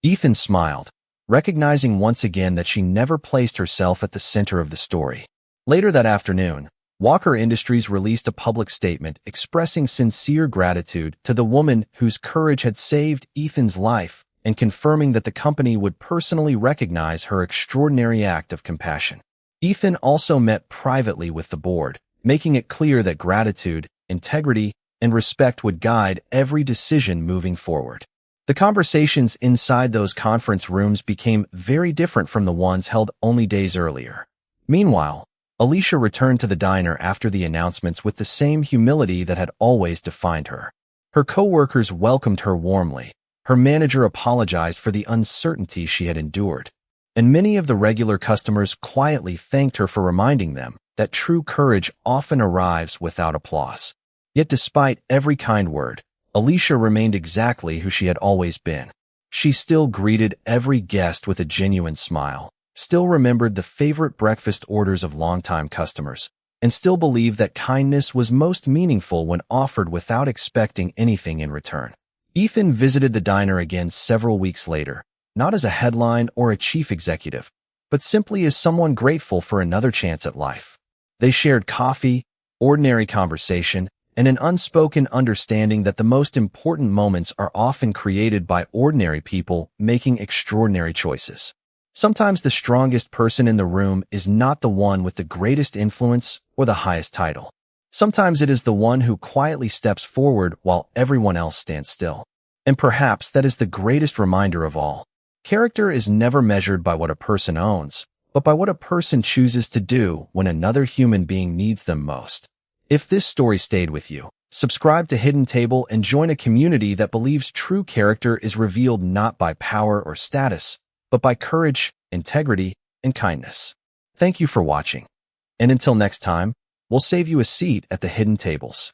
Ethan smiled, recognizing once again that she never placed herself at the center of the story. Later that afternoon, Walker Industries released a public statement expressing sincere gratitude to the woman whose courage had saved Ethan's life and confirming that the company would personally recognize her extraordinary act of compassion. Ethan also met privately with the board, making it clear that gratitude, integrity, and respect would guide every decision moving forward. The conversations inside those conference rooms became very different from the ones held only days earlier. Meanwhile, Alicia returned to the diner after the announcements with the same humility that had always defined her. Her coworkers welcomed her warmly. Her manager apologized for the uncertainty she had endured, and many of the regular customers quietly thanked her for reminding them that true courage often arrives without applause. Yet despite every kind word, Alicia remained exactly who she had always been. She still greeted every guest with a genuine smile, still remembered the favorite breakfast orders of longtime customers, and still believed that kindness was most meaningful when offered without expecting anything in return. Ethan visited the diner again several weeks later, not as a headline or a chief executive, but simply as someone grateful for another chance at life. They shared coffee, ordinary conversation, and an unspoken understanding that the most important moments are often created by ordinary people making extraordinary choices. Sometimes the strongest person in the room is not the one with the greatest influence or the highest title. Sometimes it is the one who quietly steps forward while everyone else stands still. And perhaps that is the greatest reminder of all. Character is never measured by what a person owns, but by what a person chooses to do when another human being needs them most. If this story stayed with you, subscribe to Hidden Table and join a community that believes true character is revealed not by power or status, but by courage, integrity, and kindness. Thank you for watching. And until next time, we'll save you a seat at the hidden tables.